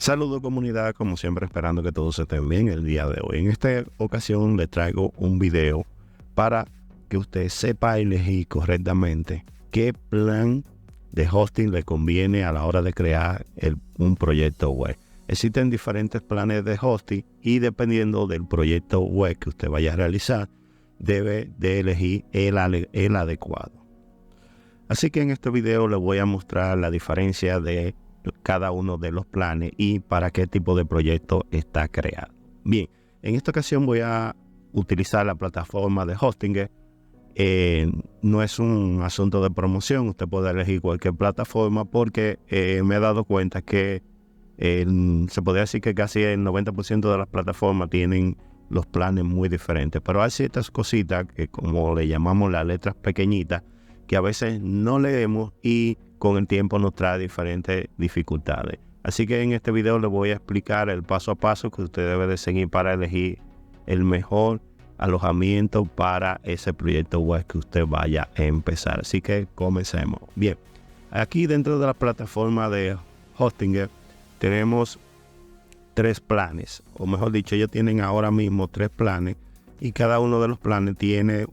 Saludos comunidad, como siempre esperando que todos estén bien el día de hoy. En esta ocasión les traigo un video para que usted sepa elegir correctamente qué plan de hosting le conviene a la hora de crear un proyecto web. Existen diferentes planes de hosting y dependiendo del proyecto web que usted vaya a realizar, debe de elegir el adecuado. Así que en este video les voy a mostrar la diferencia de cada uno de los planes y para qué tipo de proyecto está creado. Bien, en esta ocasión voy a utilizar la plataforma de Hostinger. No es un asunto de promoción, usted puede elegir cualquier plataforma porque me he dado cuenta que se podría decir que casi el 90% de las plataformas tienen los planes muy diferentes, pero hay ciertas cositas que, como le llamamos las letras pequeñitas, que a veces no leemos y con el tiempo nos trae diferentes dificultades. Así que en este video les voy a explicar el paso a paso que usted debe de seguir para elegir el mejor alojamiento para ese proyecto web que usted vaya a empezar. Así que comencemos. Bien, aquí dentro de la plataforma de Hostinger tenemos tres planes, o mejor dicho, ellos tienen ahora mismo tres planes y cada uno de los planes tiene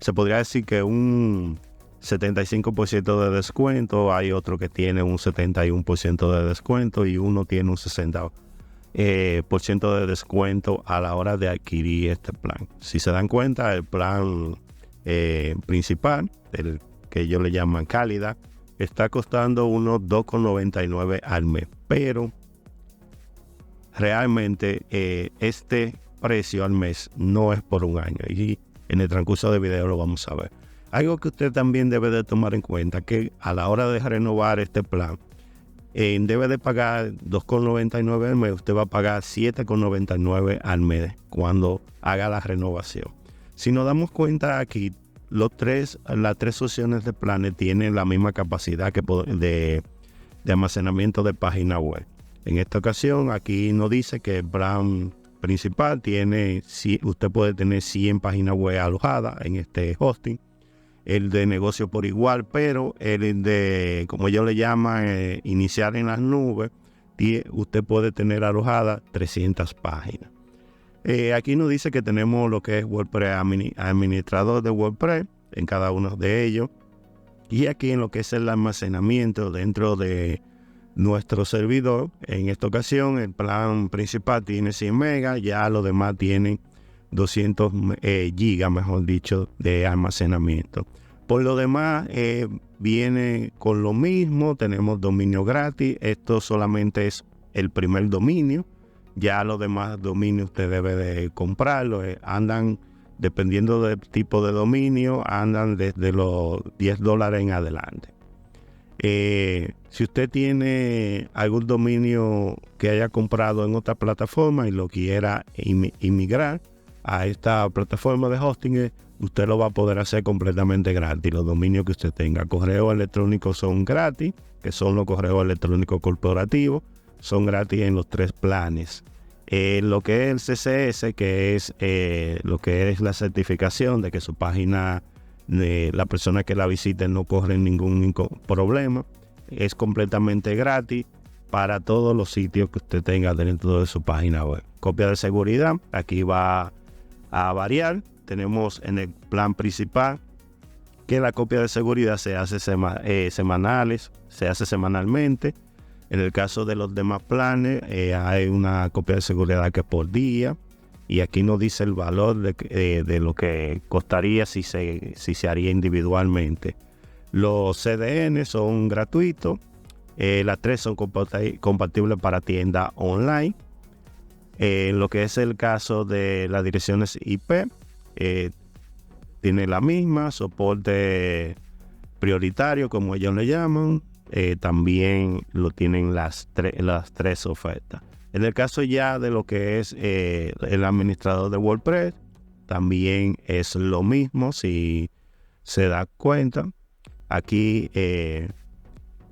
se podría decir que un 75% de descuento, hay otro que tiene un 71% de descuento y uno tiene un 60% de descuento a la hora de adquirir este plan. Si se dan cuenta, el plan principal, el que ellos le llaman cálida, está costando unos $2.99 al mes, pero realmente este precio al mes no es por un año y en el transcurso del video lo vamos a ver. Algo que usted también debe de tomar en cuenta que a la hora de renovar este plan, debe de pagar $2.99 al mes, usted va a pagar $7.99 al mes cuando haga la renovación. Si nos damos cuenta aquí, las tres opciones de planes tienen la misma capacidad de almacenamiento de página web. En esta ocasión aquí nos dice que el plan principal usted puede tener 100 páginas web alojadas en este hosting. El de negocio por igual, pero el de, como ellos le llaman, iniciar en las nubes, usted puede tener alojadas 300 páginas. Aquí nos dice que tenemos lo que es WordPress, administrador de WordPress en cada uno de ellos. Y aquí en lo que es el almacenamiento dentro de nuestro servidor, en esta ocasión el plan principal tiene 100 megas, ya los demás tienen 200 gigas, mejor dicho, de almacenamiento. Por lo demás, viene con lo mismo, tenemos dominio gratis, esto solamente es el primer dominio, ya los demás dominios usted debe de comprarlo, andan, dependiendo del tipo de dominio, andan desde los $10 en adelante. Si usted tiene algún dominio que haya comprado en otra plataforma y lo quiera inmigrar a esta plataforma de hosting, usted lo va a poder hacer completamente gratis. Los dominios que usted tenga, correos electrónicos son gratis, que son los correos electrónicos corporativos, son gratis en los tres planes. Lo que es el CSS, que es lo que es la certificación de que su página, la persona que la visite no corre ningún problema, es completamente gratis para todos los sitios que usted tenga dentro de su página web. Copia de seguridad, aquí va a variar. Tenemos en el plan principal que la copia de seguridad se hace semanalmente. En el caso de los demás planes, hay una copia de seguridad que es por día. Y aquí nos dice el valor de lo que costaría si se haría individualmente. Los CDN son gratuitos. Las tres son compatibles para tienda online. En lo que es el caso de las direcciones IP, tiene la misma, soporte prioritario, como ellos le llaman. También lo tienen las tres ofertas. En el caso ya de lo que es el administrador de WordPress, también es lo mismo, si se da cuenta. Aquí, en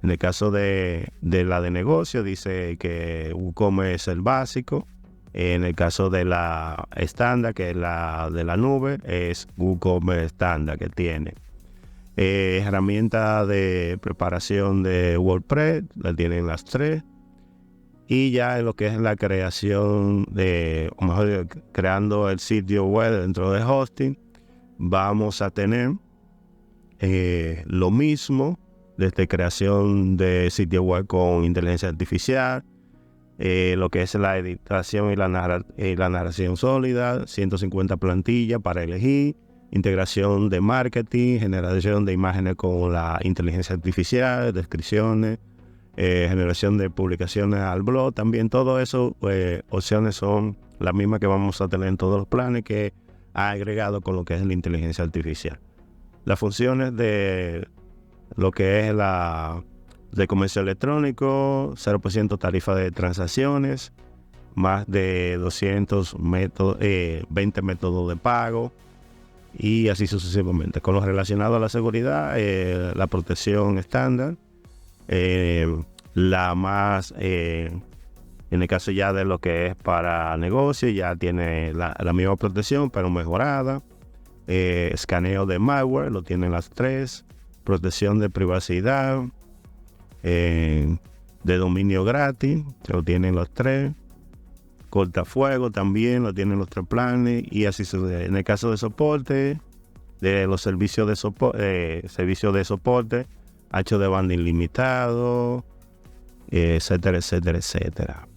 el caso de la de negocio, dice que WooCommerce es el básico. En el caso de la estándar, que es la de la nube, es WooCommerce estándar que tiene. Herramienta de preparación de WordPress, la tienen las tres. Y ya en lo que es la creación o mejor, creando el sitio web dentro de hosting, vamos a tener lo mismo desde creación de sitio web con inteligencia artificial, lo que es la editación y la narración sólida, 150 plantillas para elegir, integración de marketing, generación de imágenes con la inteligencia artificial, descripciones, generación de publicaciones al blog. También todo eso, opciones son las mismas que vamos a tener en todos los planes que ha agregado con lo que es la inteligencia artificial. Las funciones de lo que es de comercio electrónico, 0% tarifa de transacciones, más de 200 20 métodos de pago y así sucesivamente. Con lo relacionado a la seguridad, la protección estándar, la más, en el caso ya de lo que es para negocio, ya tiene la misma protección pero mejorada. Escaneo de malware, lo tienen las tres. Protección de privacidad, de dominio gratis, lo tienen los tres. Cortafuego también lo tienen los tres planes y así sucede. En el caso de soporte, de los servicios de soporte, ancho de banda ilimitado, etcétera, etcétera, etcétera.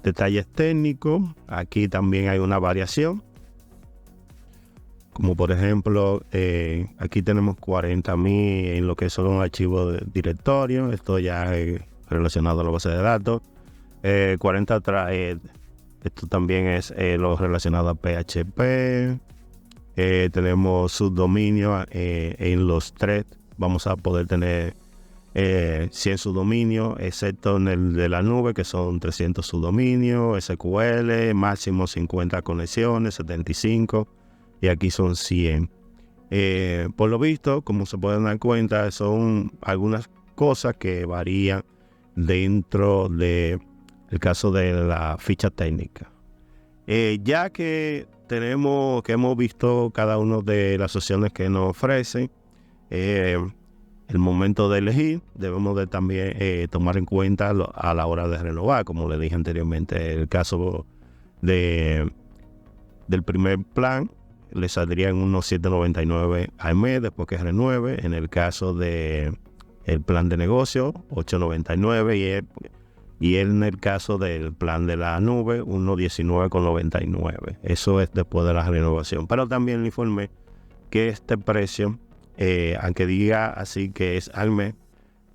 Detalles técnicos, aquí también hay una variación. Como por ejemplo, aquí tenemos 40.000 en lo que son archivos de directorio. Esto ya es relacionado a la base de datos. 40 esto también es lo relacionado a PHP. Tenemos subdominio en los tres. Vamos a poder tener 100 subdominios, excepto en el de la nube, que son 300 subdominios. SQL, máximo 50 conexiones, 75. Y aquí son 100. Por lo visto, como se pueden dar cuenta, son algunas cosas que varían dentro del caso de la ficha técnica. Ya que hemos visto cada una de las opciones que nos ofrecen, el momento de elegir, debemos de también tomar en cuenta a la hora de renovar, como le dije anteriormente, el caso del primer plan, le saldrían unos $7.99 al mes después que renueve. En el caso de el plan de negocio, $8.99 y en el caso del plan de la nube, unos $19.99. Eso es después de la renovación. Pero también le informé que este precio, aunque diga así que es al mes,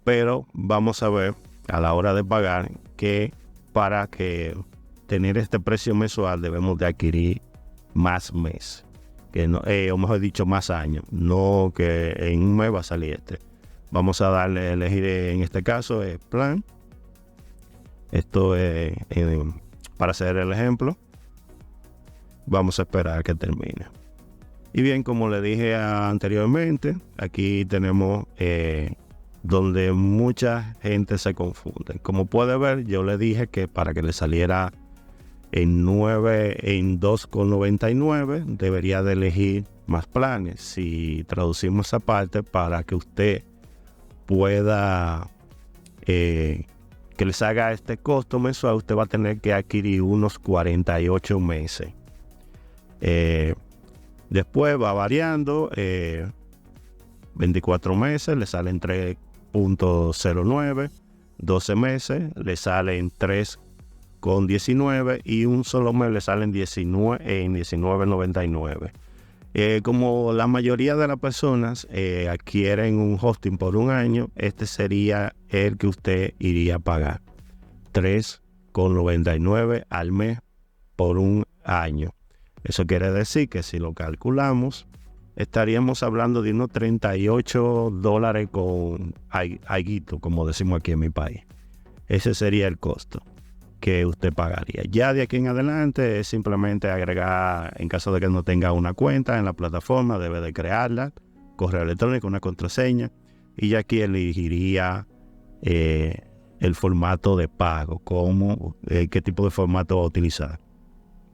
pero vamos a ver a la hora de pagar que para que tener este precio mensual debemos de adquirir más mes. Que no, o mejor dicho, más años, no que en un mes va a salir este. Vamos a darle a elegir en este caso el plan. Esto es para hacer el ejemplo. Vamos a esperar que termine. Y bien, como le dije anteriormente, aquí tenemos donde mucha gente se confunde. Como puede ver, yo le dije que para que le saliera en 2.99 debería de elegir más planes. Si traducimos esa parte para que usted pueda que les haga este costo mensual, usted va a tener que adquirir unos 48 meses. Después va variando, 24 meses le salen 3.09, 12 meses le salen 3.19 y un solo mes le salen 19.99. Como la mayoría de las personas adquieren un hosting por un año, este sería el que usted iría a pagar, 3.99 al mes por un año. Eso quiere decir que si lo calculamos, estaríamos hablando de unos $38 con alguito, como decimos aquí en mi país. Ese sería el costo que usted pagaría. Ya de aquí en adelante es simplemente agregar, en caso de que no tenga una cuenta en la plataforma, debe de crearla, correo electrónico, una contraseña, y ya aquí elegiría el formato de pago, qué tipo de formato va a utilizar.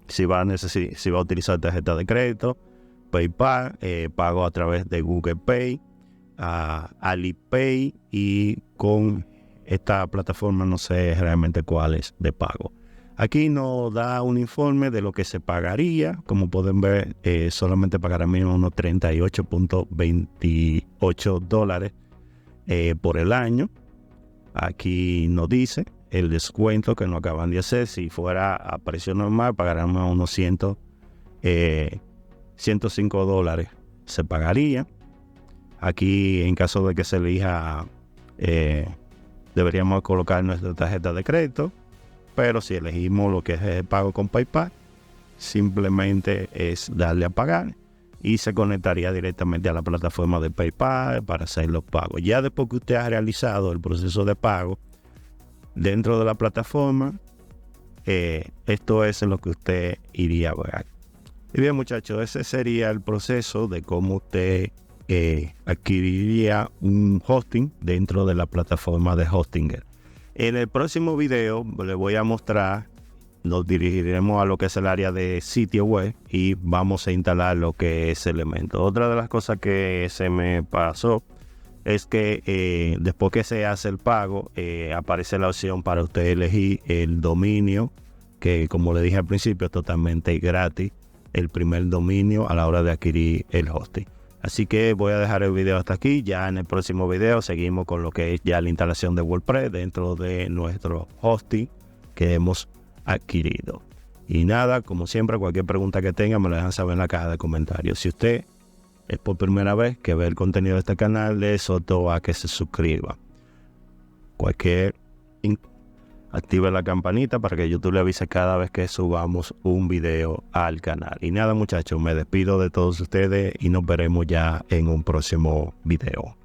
Si va a utilizar tarjeta de crédito, PayPal, pago a través de Google Pay, Alipay y con esta plataforma no sé realmente cuál es de pago. Aquí nos da un informe de lo que se pagaría. Como pueden ver, solamente pagarán unos $38.28 por el año. Aquí nos dice el descuento que nos acaban de hacer. Si fuera a precio normal, pagarán unos $105 se pagaría. Aquí, en caso de que se elija, deberíamos colocar nuestra tarjeta de crédito. Pero si elegimos lo que es el pago con PayPal, simplemente es darle a pagar y se conectaría directamente a la plataforma de PayPal para hacer los pagos. Ya después que usted ha realizado el proceso de pago dentro de la plataforma, esto es lo que usted iría a ver. Y bien, muchachos, ese sería el proceso de cómo usted adquiriría un hosting dentro de la plataforma de Hostinger. En el próximo video les voy a mostrar, nos dirigiremos a lo que es el área de sitio web y vamos a instalar lo que es Elementor. Otra de las cosas que se me pasó es que después que se hace el pago, aparece la opción para usted elegir el dominio, que como le dije al principio es totalmente gratis, el primer dominio a la hora de adquirir el hosting. Así que voy a dejar el video hasta aquí. Ya en el próximo video seguimos con lo que es ya la instalación de WordPress dentro de nuestro hosting que hemos adquirido. Y nada, como siempre, cualquier pregunta que tengan me la dejan saber en la caja de comentarios. Si usted es por primera vez que ve el contenido de este canal, le exhorto a que se suscriba. Active la campanita para que YouTube le avise cada vez que subamos un video al canal. Y nada, muchachos, me despido de todos ustedes y nos veremos ya en un próximo video.